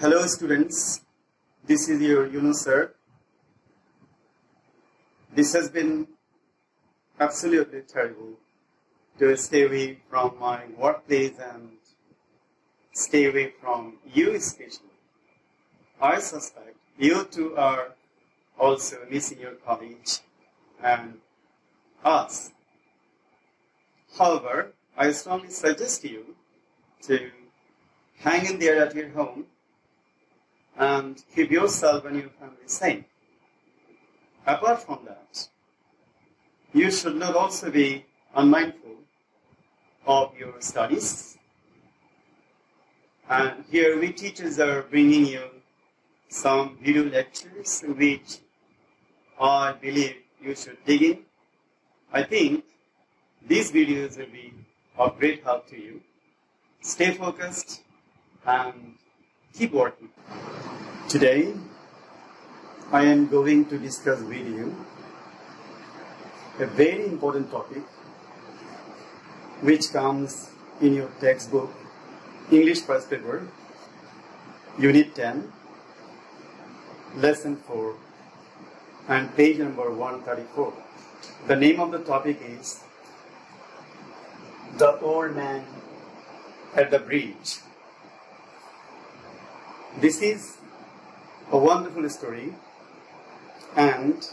Hello students, this is your Yunus sir. This has been absolutely terrible to stay away from my workplace and stay away from you especially. I suspect you too are also missing your college and us. However, I strongly suggest you to hang in there at your home and keep yourself and your family safe. Apart from that, you should not also be unmindful of your studies. And here we teachers are bringing you some video lectures which I believe you should dig in. I think these videos will be of great help to you. Stay focused and keep working. Today, I am going to discuss with you a very important topic which comes in your textbook, English First Paper, Unit 10, Lesson 4, and page number 134. The name of the topic is The Old Man at the Bridge. This is a wonderful story and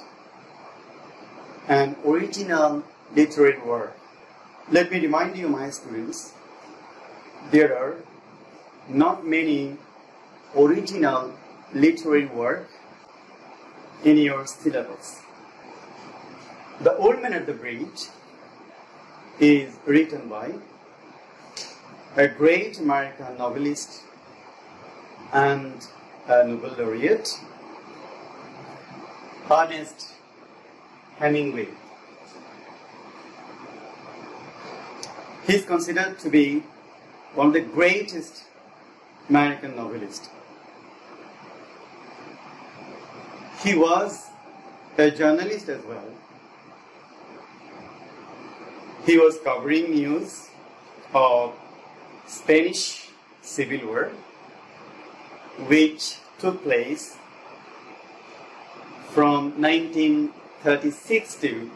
an original literary work. Let me remind you, my students, there are not many original literary work in your syllabus. The Old Man at the Bridge is written by a great American novelist and a Nobel laureate, Ernest Hemingway. He is considered to be one of the greatest American novelists. He was a journalist as well. He was covering news of Spanish Civil War, which took place from 1936 to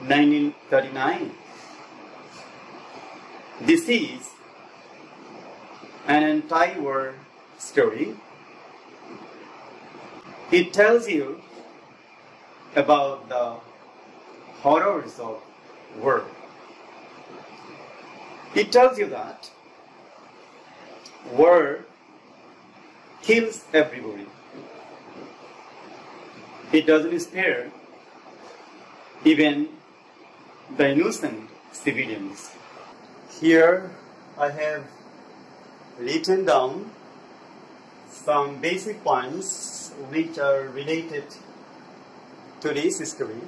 1939. This is an anti-war story. It tells you about the horrors of war. It tells you that war kills everybody. It doesn't spare even the innocent civilians. Here I have written down some basic points which are related to this story.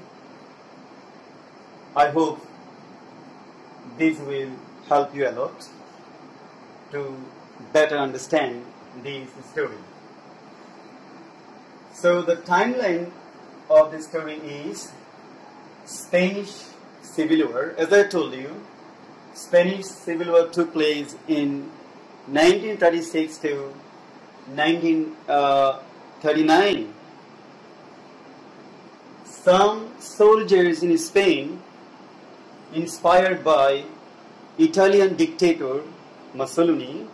I hope this will help you a lot to better understand this story. So the timeline of the story is Spanish Civil War. As I told you, Spanish Civil War took place in 1936 to 1939. Some soldiers in Spain, inspired by Italian dictator Mussolini,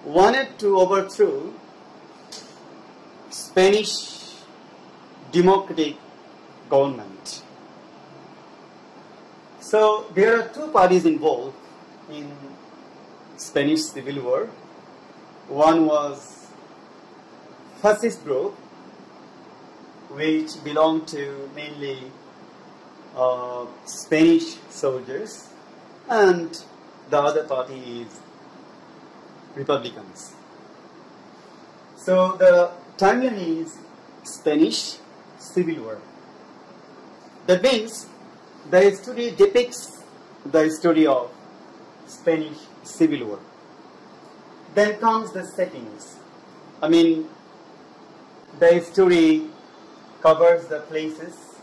wanted to overthrow Spanish democratic government. So there are two parties involved in Spanish Civil War. One was fascist group, which belonged to mainly Spanish soldiers, and the other party is Republicans. So the timeline is Spanish Civil War. That means the story depicts the story of Spanish Civil War. Then comes the settings. The story covers the places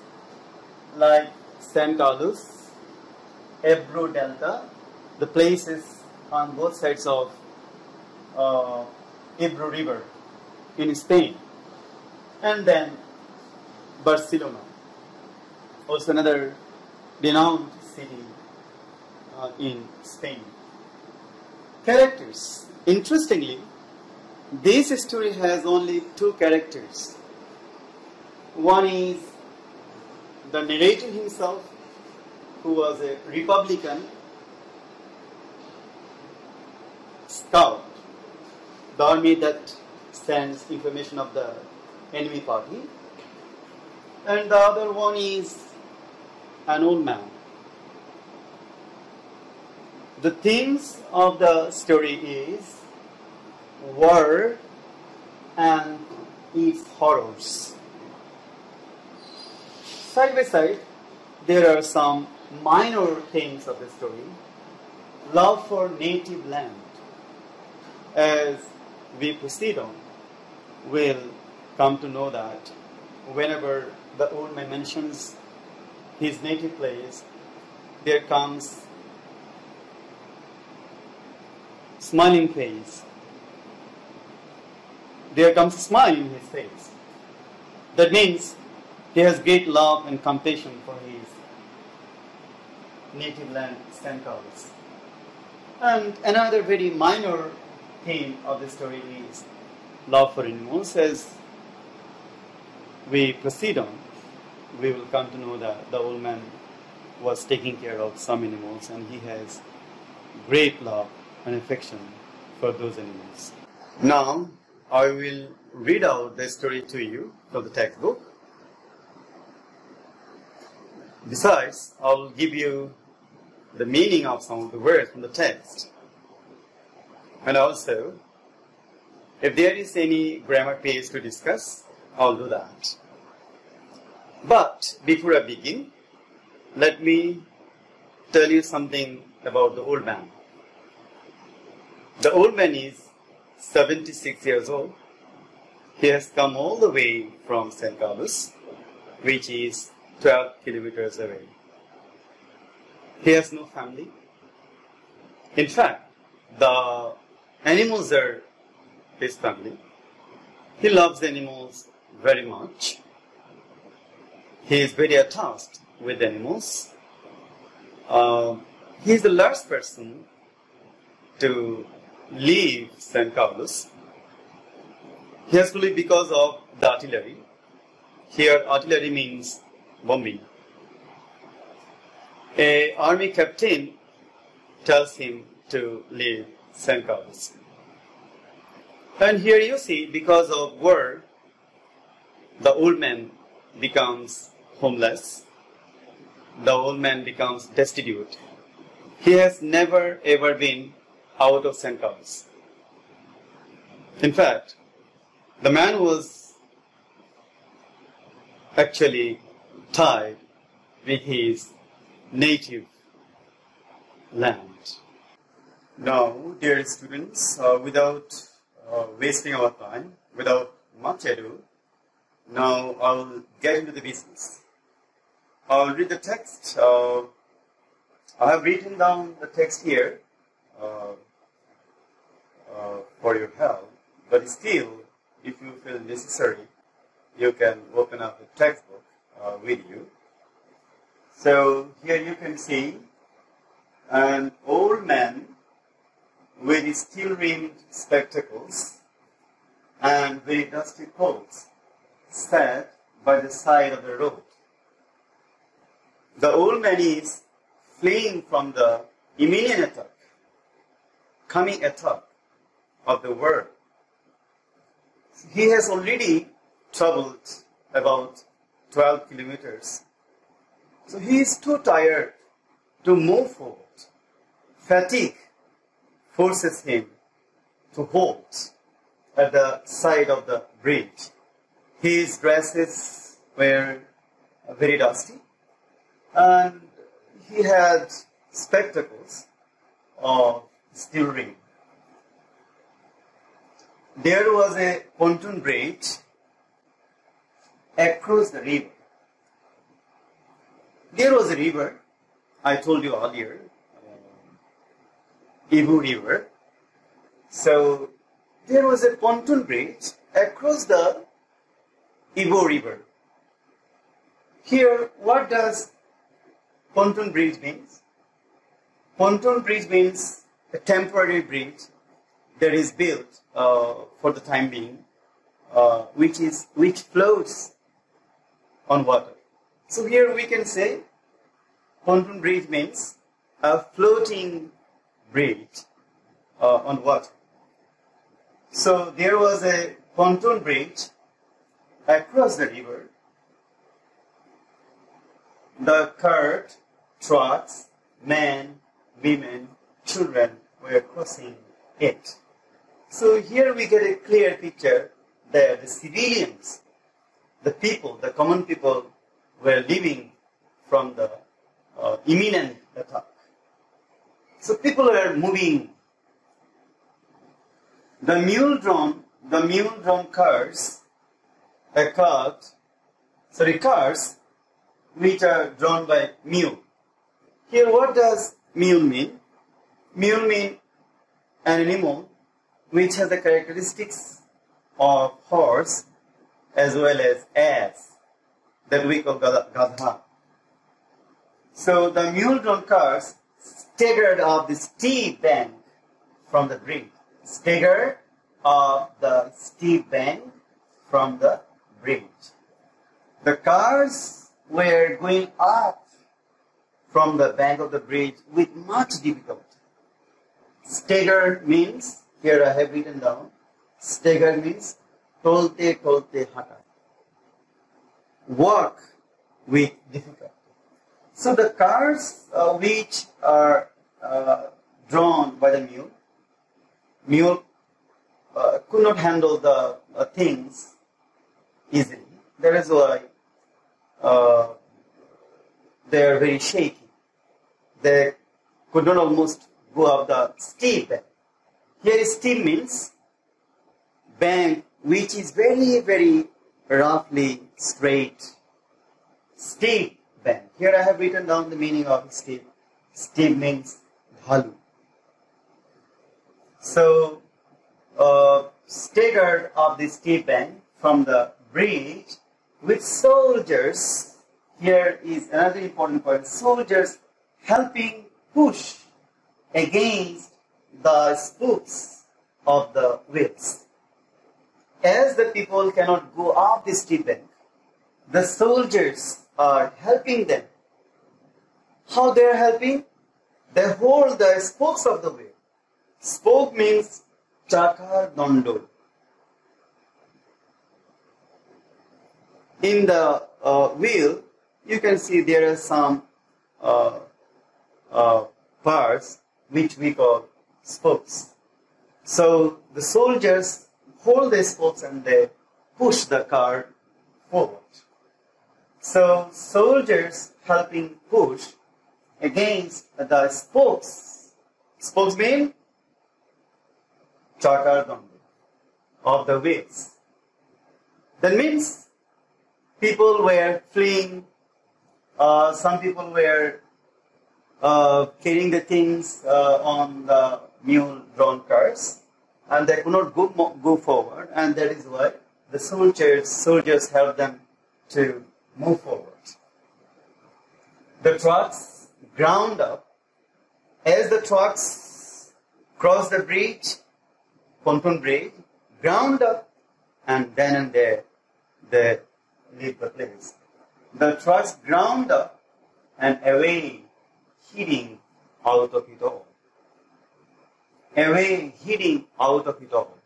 like San Carlos, Ebro Delta, the places on both sides of Ebro River in Spain, and then Barcelona, also another renowned city in Spain. Characters. Interestingly, this story has only two characters. One is the narrator himself, who was a Republican scout, the army that sends information of the enemy party, and the other one is an old man. The themes of the story is war and its horrors. Side by side, there are some minor themes of the story. Love for native land. As we proceed on, we'll come to know that whenever the old man mentions his native place, there comes smiling face. There comes a smile in his face. That means he has great love and compassion for his native land, San Carlos. And another very minor theme of the story is love for animals. As we proceed on, we will come to know that the old man was taking care of some animals and he has great love and affection for those animals. Now, I will read out the story to you from the textbook. Besides, I will give you the meaning of some of the words from the text. And also, if there is any grammar page to discuss, I'll do that. But before I begin, let me tell you something about the old man. The old man is 76 years old. He has come all the way from San Carlos, which is 12 kilometers away. He has no family. In fact, the animals are his family. He loves animals very much. He is very attached with animals. He is the last person to leave San Carlos. He has to leave because of the artillery. Here, artillery means bombing. An army captain tells him to leave San Carlos. And here you see, because of war, the old man becomes homeless. The old man becomes destitute. He has never ever been out of San Carlos. In fact, the man was actually tied with his native land. Now, dear students, without wasting our time, without much ado, now I will get into the business. I will read the text. I have written down the text here for your help, but still, if you feel necessary, you can open up the textbook with you. So here you can see an old man with steel-rimmed spectacles and very dusty clothes sat by the side of the road. The old man is fleeing from the imminent coming attack of the world. He has already traveled about 12 kilometers. So he is too tired to move forward. Fatigue forces him to halt at the side of the bridge. His dresses were very dusty and he had spectacles of steel rim. There was a pontoon bridge across the river. There was a river, I told you earlier, Ebro River. So there was a pontoon bridge across the Ibo River. Here, what does pontoon bridge means? Pontoon bridge means a temporary bridge that is built for the time being, which floats on water. So here we can say pontoon bridge means a floating bridge on water. So there was a pontoon bridge across the river. The cart, trucks, men, women, children were crossing it. So here we get a clear picture that the civilians, the people, the common people were living from the imminent attack. So people were moving. The mule-drawn cars which are drawn by mule. Here what does mule mean? Mule means an animal which has the characteristics of horse as well as ass that we call gadha. So the mule-drawn cars staggered up the steep bank from the bridge. Staggered up the steep bank from the bridge. The cars were going up from the bank of the bridge with much difficulty. Staggered means, here I have written down, staggered means tolte hata. Walk with difficulty. So the cars which are drawn by the mule could not handle the things easily. That is why they are very shaky. They could not almost go up the steep bank. Here steep means bank which is very, very roughly straight. Steep bank. Here I have written down the meaning of steep. Steep means dhalu. So, staggered up the steep bank from the bridge with soldiers. Here is another important point. Soldiers helping push against the spokes of the wheels. As the people cannot go up the steep bank, the soldiers are helping them. How they are helping? They hold the spokes of the wheel. Spoke means chakar dondo. In the wheel, you can see there are some parts which we call spokes. So the soldiers hold the spokes and they push the car forward. So soldiers helping push against the spokes. Spokes mean chakar dondo of the wheels. That means people were fleeing. Some people were carrying the things on the mule-drawn cars, and they could not go forward, and that is why the soldiers helped them to move forward. The trucks ground up. As the trucks crossed the bridge, pontoon bridge, ground up, and then and there they leave the place. The trucks ground up and away, heading out of it all. Away, heading out of it all.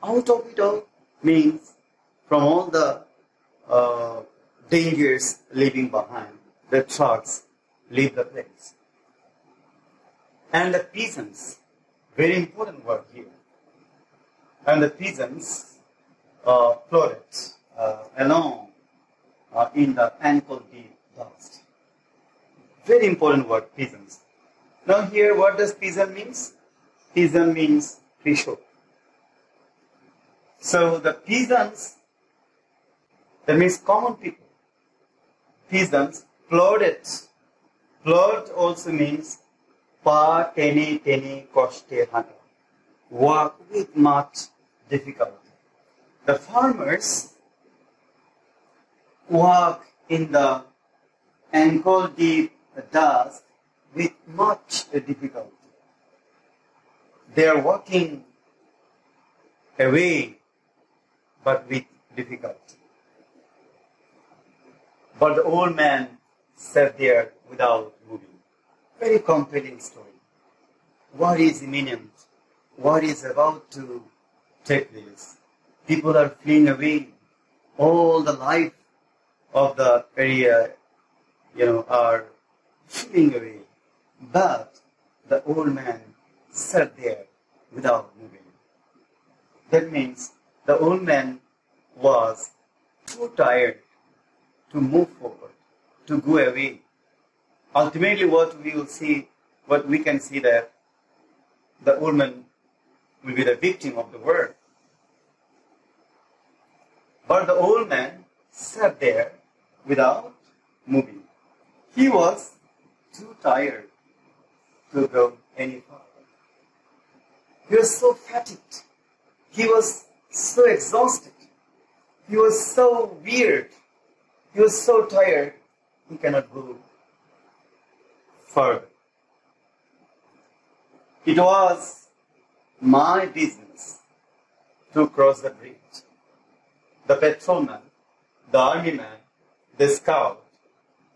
Out of it all means from all the dangers leaving behind, the trucks leave the place. And the peasants, very important word here. And the peasants floated along in the ankle-deep dust. Very important word, peasants. Now here, what does peasant means? Peasant means Krishok. So the peasants, that means common people. Peasants plodded. Plod also means pa tene koste hata. Walk with much difficult. The farmers work in the ankle-deep dust with much difficulty. They are walking away, but with difficulty. But the old man sat there without moving. Very compelling story. What is imminent? What is about to take place? People are fleeing away. All the life of the area, are fleeing away. But the old man sat there without moving. That means the old man was too tired to move forward, to go away. Ultimately, what we can see that the old man will be the victim of the world. But the old man sat there without moving. He was too tired to go any further. He was so fatigued. He was so exhausted. He was so weird. He was so tired, he cannot go further. It was my business to cross the bridge. The patrolman, the army man, the scout,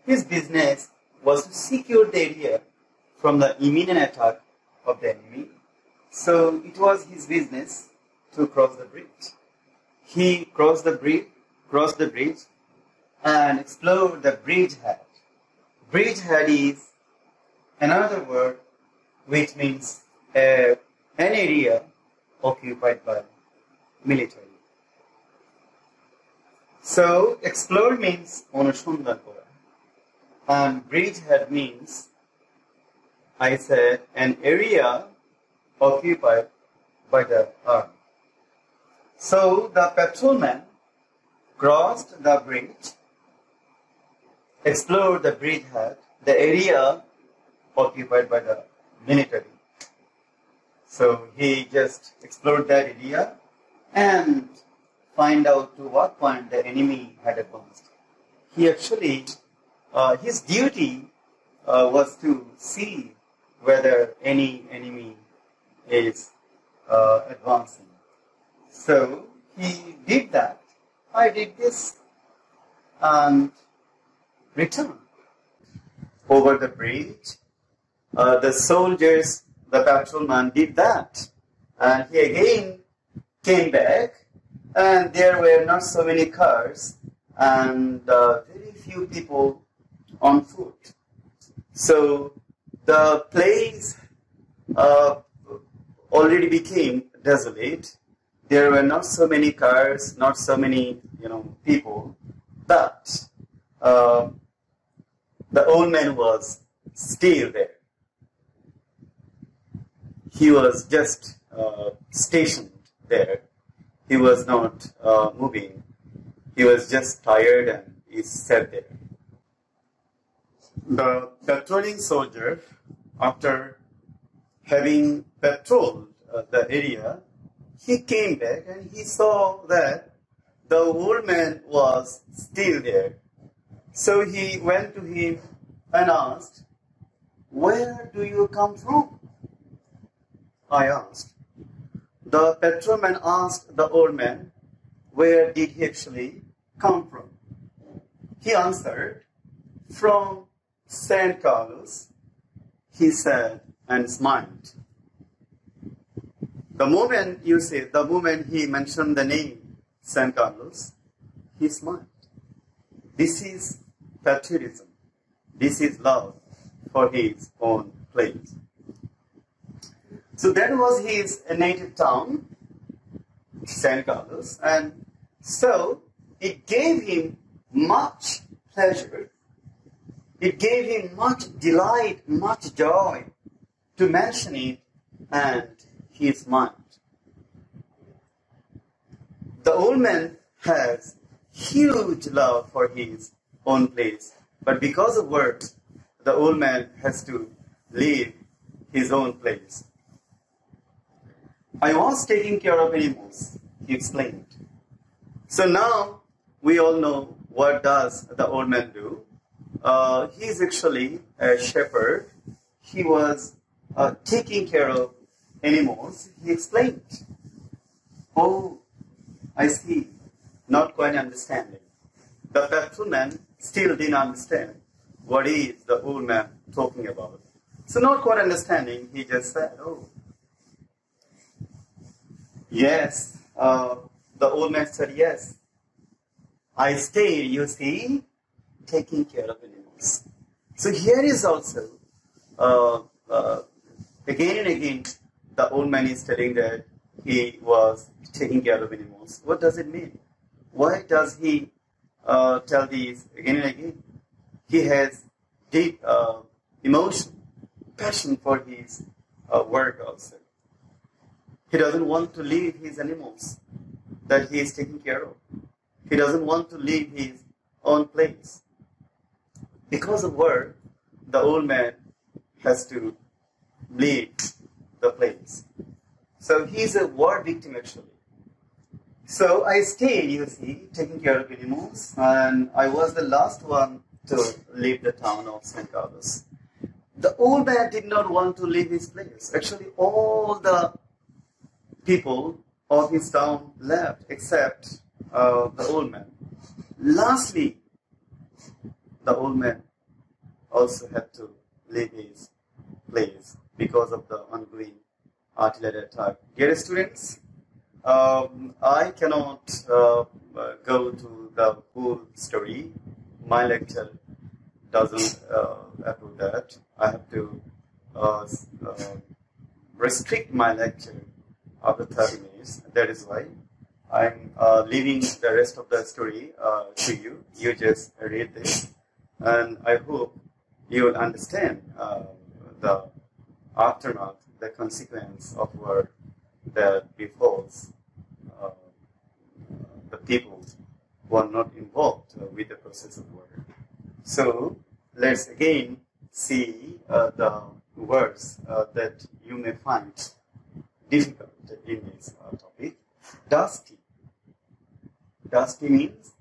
his business was to secure the area from the imminent attack of the enemy. So it was his business to cross the bridge. He crossed the bridge and explored the bridgehead. Bridgehead is another word which means an area occupied by military. So explore means অনুসন্ধান করা, and bridgehead means, I said, an area occupied by the army. So the patrolman crossed the bridge, explored the bridgehead, the area occupied by the military. So he just explored that area and find out to what point the enemy had advanced. He actually, his duty was to see whether any enemy is advancing. So he did that. I did this and returned. Over the bridge, the soldiers, the patrolman did that. And he again came back, and there were not so many cars and very few people on foot. So the place already became desolate. There were not so many cars, not so many, people, but the old man was still there. He was just stationed there. He was not moving. He was just tired and he sat there. The patrolling soldier, after having patrolled the area, he came back and he saw that the old man was still there. So he went to him and asked, "Where do you come from?" I asked. The patrolman asked the old man, where did he actually come from? He answered, "From San Carlos," he said and smiled. The moment he mentioned the name San Carlos, he smiled. This is patriotism. This is love for his own place. So that was his native town, San Carlos, and so it gave him much pleasure. It gave him much delight, much joy to mention it, and he smiled. The old man has huge love for his own place, but because of work, the old man has to leave his own place. I was taking care of animals he explained. So now we all know what does the old man do. He is actually a shepherd. He was taking care of animals. He explained. Oh, I see. Not quite understanding. The patrolman still didn't understand what is the old man talking about. So not quite understanding, he just said, oh, yes. The old man said, yes. I stay, you see, taking care of animals. So here is also, again and again, the old man is telling that he was taking care of animals. What does it mean? Why does he tell these again and again? He has deep emotion, passion for his work also. He doesn't want to leave his animals that he is taking care of. He doesn't want to leave his own place. Because of work, the old man has to leave the place. So he's a war victim actually. So I stayed, you see, taking care of animals, and I was the last one to leave the town of San Carlos. The old man did not want to leave his place. Actually, all the people of his town left except the old man. Lastly, the old man also had to leave his place because of the ongoing artillery attack. Dear students, I cannot go to the whole story. My lecture doesn't approve that. I have to restrict my lecture after 30 minutes. That is why I'm leaving the rest of the story to you. You just read this, and I hope you will understand the aftermath, the consequence of what that befalls the people who are not involved with the process of war. So let's again see the words that you may find difficult in this topic. Dusty. Dusty means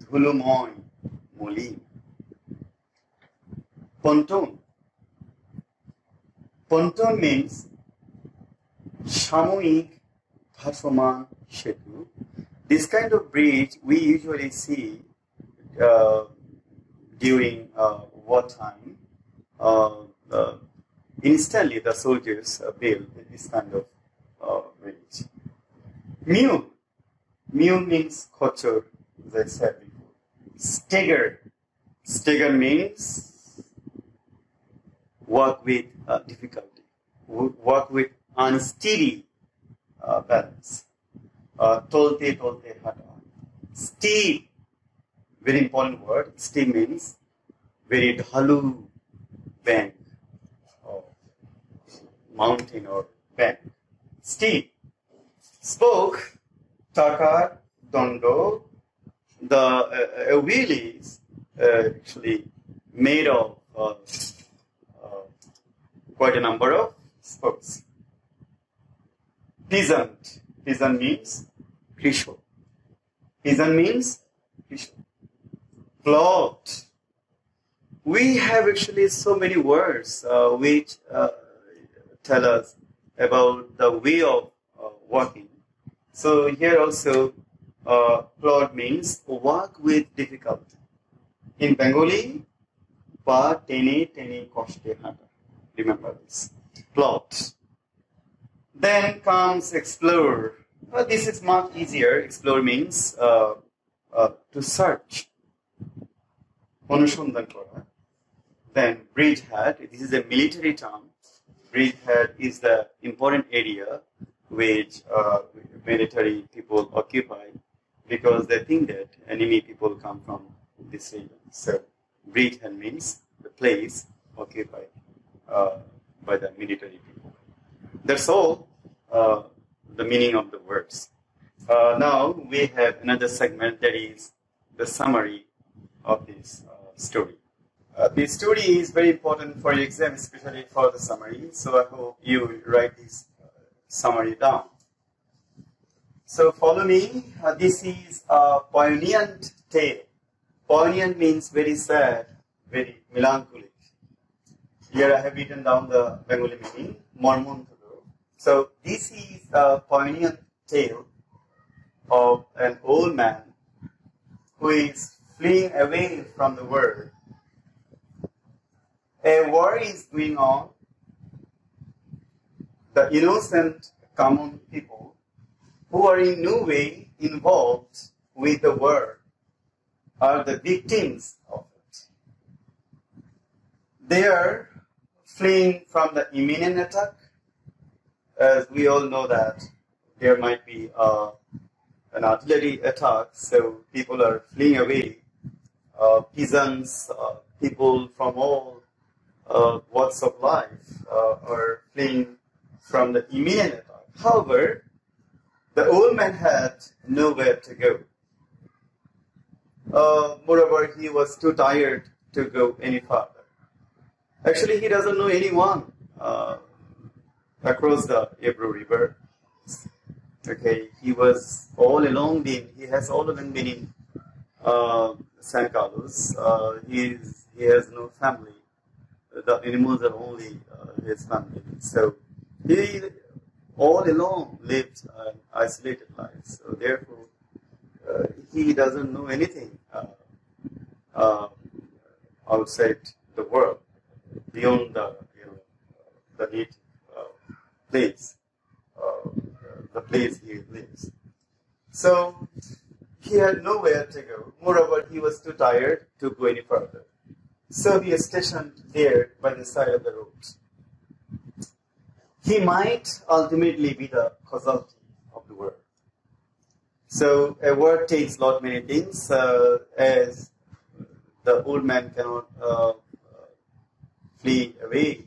dhulumoy, moli. Ponton. Ponton means সাময়িক ভাসমান সেতু. This kind of bridge we usually see during wartime. Instantly, the soldiers build this kind of bridge. Mule. Mule means kochor, as I said before. Stagger. Stagger means work with difficulty, work with unsteady balance. Tolte tolte hata. Steep, very important word. Steep means very dhalu bank or mountain or bank. Steep. Spoke, takar, dondo. The wheel is actually made of quite a number of spokes. Peasant. Peasant means krisho. Peasant means krisho. Plot. We have actually so many words which tell us about the way of working. So here also plot means work with difficulty. In Bengali, pa tene tene koshte hata. Remember this. Plot. Then comes explore. This is much easier. Explore means to search. Anushandhan kora. Then bridgehead. This is a military term. Bridgehead is the important area which military people occupy because they think that enemy people come from this region. So bridgehead means the place occupied by the military people. That's all the meaning of the words. Now we have another segment that is the summary of this story. This story is very important for your exam, especially for the summary. So I hope you write this summary down. So follow me. This is a poignant tale. Poignant means very sad, very melancholic. Here I have written down the Bengali meaning, Mormon. So this is a poignant tale of an old man who is fleeing away from the world. A war is going on. The innocent common people who are in no way involved with the war are the victims of it. They are fleeing from the imminent attack. As we all know that there might be an artillery attack, so people are fleeing away. Peasants, people from all walks of life are fleeing from the imminent attack. However, the old man had nowhere to go. Moreover, he was too tired to go any further. Actually, he doesn't know anyone across the Ebro River. Okay, he was all alone. He has all along been in San Carlos. He has no family. The animals are only his family. So he all alone lived an isolated life. So therefore, he doesn't know anything outside the world, beyond the native place, the place he lives. So he had nowhere to go. Moreover, he was too tired to go any further. So he is stationed there by the side of the road. He might ultimately be the casualty of the war. So a war takes lot many things, as the old man cannot flee away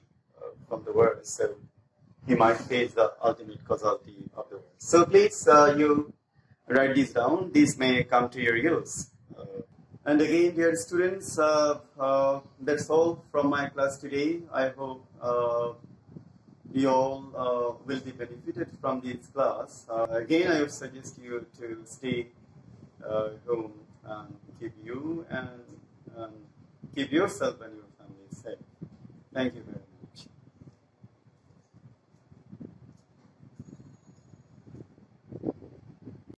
from the war. So he might face the ultimate causality of the war. So please, you write this down. This may come to your use. And again, dear students, that's all from my class today. I hope you all will be benefited from this class. Again, I would suggest you to stay home and keep you and keep yourself and your family safe. Thank you very much.